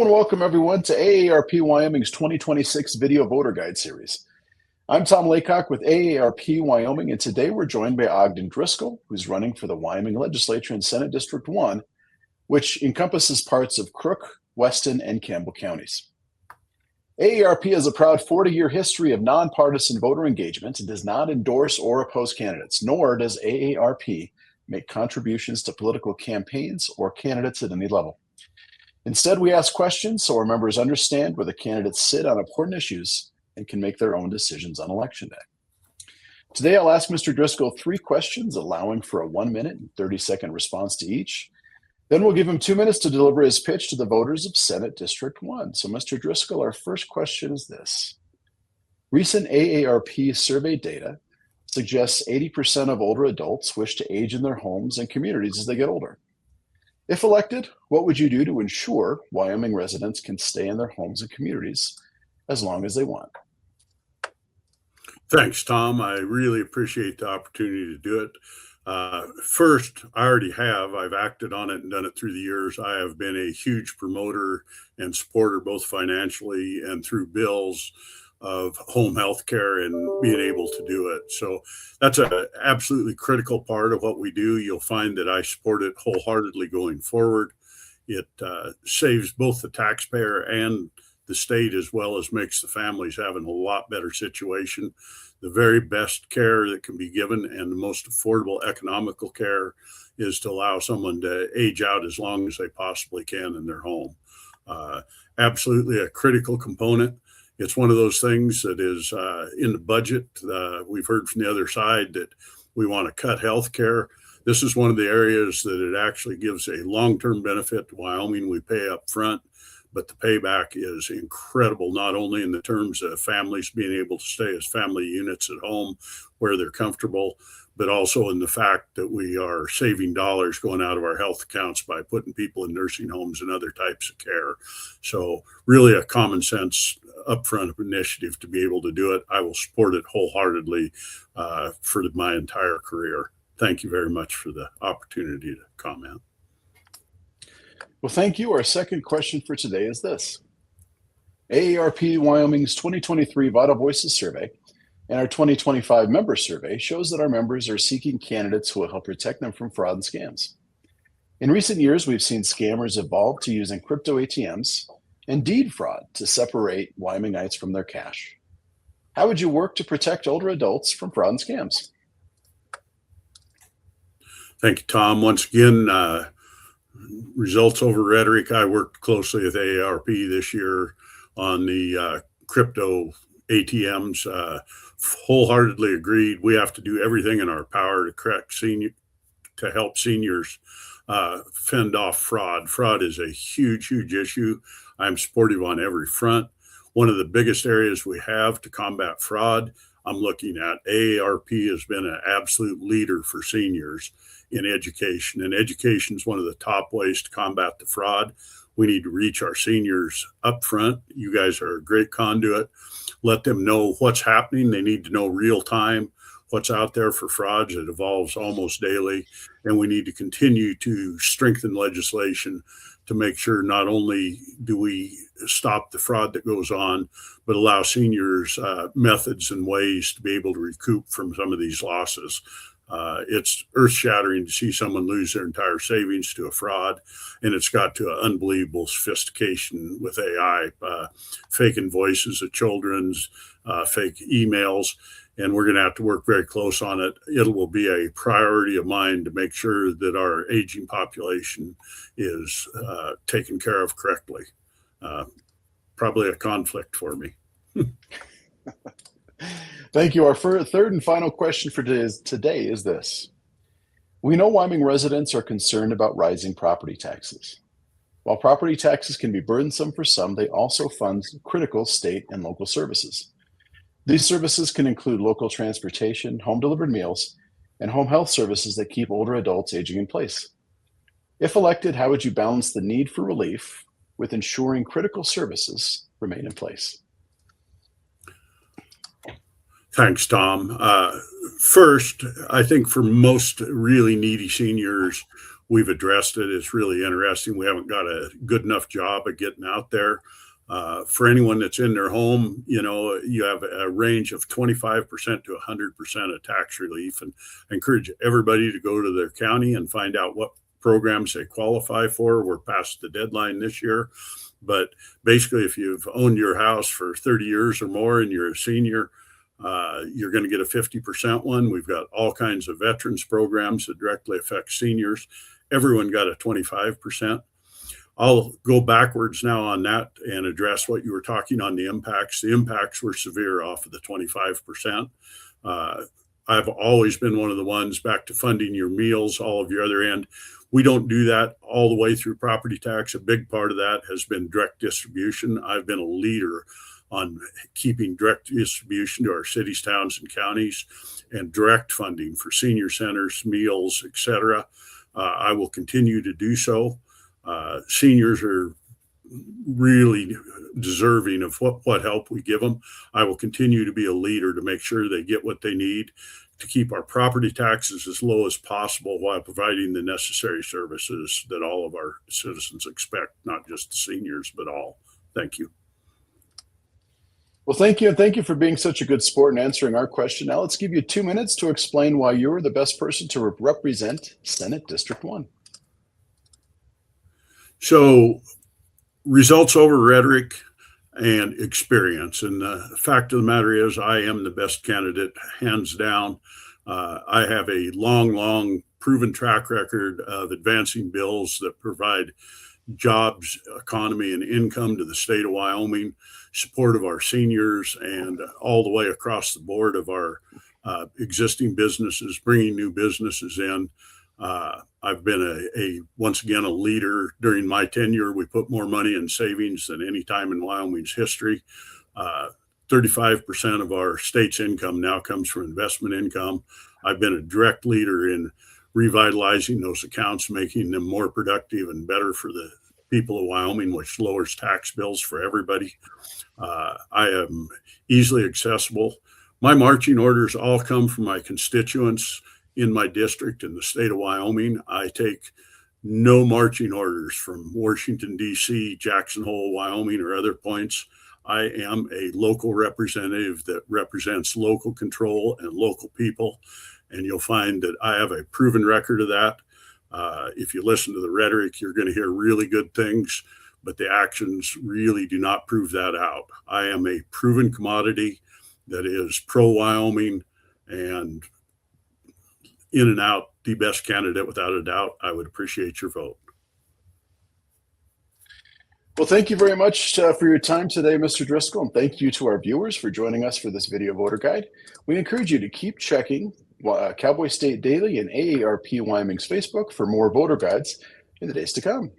And welcome everyone to AARP Wyoming's 2026 Video Voter Guide Series. I'm Tom Laycock with AARP Wyoming, and today we're joined by Ogden Driskell, who's running for the Wyoming Legislature in Senate District 1, which encompasses parts of Crook, Weston, and Campbell Counties. AARP has a proud 40-year history of nonpartisan voter engagement and does not endorse or oppose candidates, nor does AARP make contributions to political campaigns or candidates at any level. Instead, we ask questions so our members understand where the candidates sit on important issues and can make their own decisions on Election Day. Today, I'll ask Mr. Driskell 3 questions, allowing for a 1-minute and 30-second response to each. Then we'll give him 2 minutes to deliver his pitch to the voters of Senate District 1. So, Mr. Driskell, our first question is this. Recent AARP survey data suggests 80% of older adults wish to age in their homes and communities as they get older. If elected, what would you do to ensure Wyoming residents can stay in their homes and communities as long as they want? Thanks, Tom. I really appreciate the opportunity to do it. First, I already have. I've acted on it and done it through the years. I have been a huge promoter and supporter, both financially and through bills, of home health care and being able to do it. So that's an absolutely critical part of what we do. You'll find that I support it wholeheartedly going forward. It saves both the taxpayer and the state, as well as makes the families have a lot better situation. The very best care that can be given and the most affordable economical care is to allow someone to age out as long as they possibly can in their home. Absolutely a critical component. It's one of those things that is in the budget. We've heard from the other side that we want to cut health care. This is one of the areas that it actually gives a long-term benefit to Wyoming. We pay up front, but the payback is incredible, not only in the terms of families being able to stay as family units at home where they're comfortable, but also in the fact that we are saving dollars going out of our health accounts by putting people in nursing homes and other types of care. So really a common sense upfront initiative to be able to do it. I will support it wholeheartedly for my entire career. Thank you very much for the opportunity to comment. Well, thank you. Our second question for today is this. AARP Wyoming's 2023 Vital Voices survey and our 2025 member survey shows that our members are seeking candidates who will help protect them from fraud and scams. In recent years, we've seen scammers evolve to using crypto ATMs and deed fraud to separate Wyomingites from their cash. How would you work to protect older adults from fraud and scams? Thank you, Tom. Once again, results over rhetoric. I worked closely with AARP this year on the crypto ATMs. Wholeheartedly agreed. We have to do everything in our power to help seniors fend off fraud. Fraud is a huge, huge issue. I'm supportive on every front. One of the biggest areas we have to combat fraud, I'm looking at AARP has been an absolute leader for seniors in education. And education is one of the top ways to combat the fraud. We need to reach our seniors up front. You guys are a great conduit. Let them know what's happening. They need to know real time what's out there for frauds. It evolves almost daily. And we need to continue to strengthen legislation to make sure not only do we stop the fraud that goes on, but allow seniors methods and ways to be able to recoup from some of these losses. It's earth-shattering to see someone lose their entire savings to a fraud, and it's got to an unbelievable sophistication with AI, fake voices of children's, fake emails, and we're going to have to work very close on it. It will be a priority of mine to make sure that our aging population is taken care of correctly. Probably a conflict for me. Thank you. Our third and final question for today is this. We know Wyoming residents are concerned about rising property taxes. While property taxes can be burdensome for some, they also fund critical state and local services. These services can include local transportation, home-delivered meals, and home health services that keep older adults aging in place. If elected, how would you balance the need for relief with ensuring critical services remain in place? Thanks, Tom. First, I think for most really needy seniors, we've addressed it. It's really interesting. We haven't got a good enough job of getting out there. For anyone that's in their home, you have a range of 25% to 100% of tax relief. And I encourage everybody to go to their county and find out what programs they qualify for. We're past the deadline this year. But basically, if you've owned your house for 30 years or more and you're a senior, you're going to get a 50% one. We've got all kinds of veterans programs that directly affect seniors. Everyone got a 25%. I'll go backwards now on that and address what you were talking on the impacts. The impacts were severe off of the 25%. I've always been one of the ones back to funding your meals, all of your other end. We don't do that all the way through property tax. A big part of that has been direct distribution. I've been a leader on keeping direct distribution to our cities, towns, and counties, and direct funding for senior centers, meals, etc. I will continue to do so. Seniors are really deserving of what help we give them. I will continue to be a leader to make sure they get what they need to keep our property taxes as low as possible while providing the necessary services that all of our citizens expect, not just the seniors, but all. Thank you. Well, thank you. And thank you for being such a good sport and answering our question. Now let's give you 2 minutes to explain why you're the best person to represent Senate District 1. So results over rhetoric and experience. And the fact of the matter is I am the best candidate, hands down. I have a long proven track record of advancing bills that provide jobs, economy, and income to the state of Wyoming, support of our seniors, and all the way across the board of our existing businesses, bringing new businesses in. I've been once again, a leader during my tenure. We put more money in savings than any time in Wyoming's history. 35% of our state's income now comes from investment income. I've been a direct leader in revitalizing those accounts, making them more productive and better for the people of Wyoming, which lowers tax bills for everybody. I am easily accessible. My marching orders all come from my constituents in my district in the state of Wyoming. I take no marching orders from Washington, D.C., Jackson Hole, Wyoming, or other points. I am a local representative that represents local control and local people. And you'll find that I have a proven record of that. If you listen to the rhetoric, you're going to hear really good things, but the actions really do not prove that out. I am a proven commodity that is pro-Wyoming and in and out the best candidate without a doubt. I would appreciate your vote. Well, thank you very much for your time today, Mr. Driskell, and thank you to our viewers for joining us for this video voter guide. We encourage you to keep checking Cowboy State Daily and AARP Wyoming's Facebook for more voter guides in the days to come.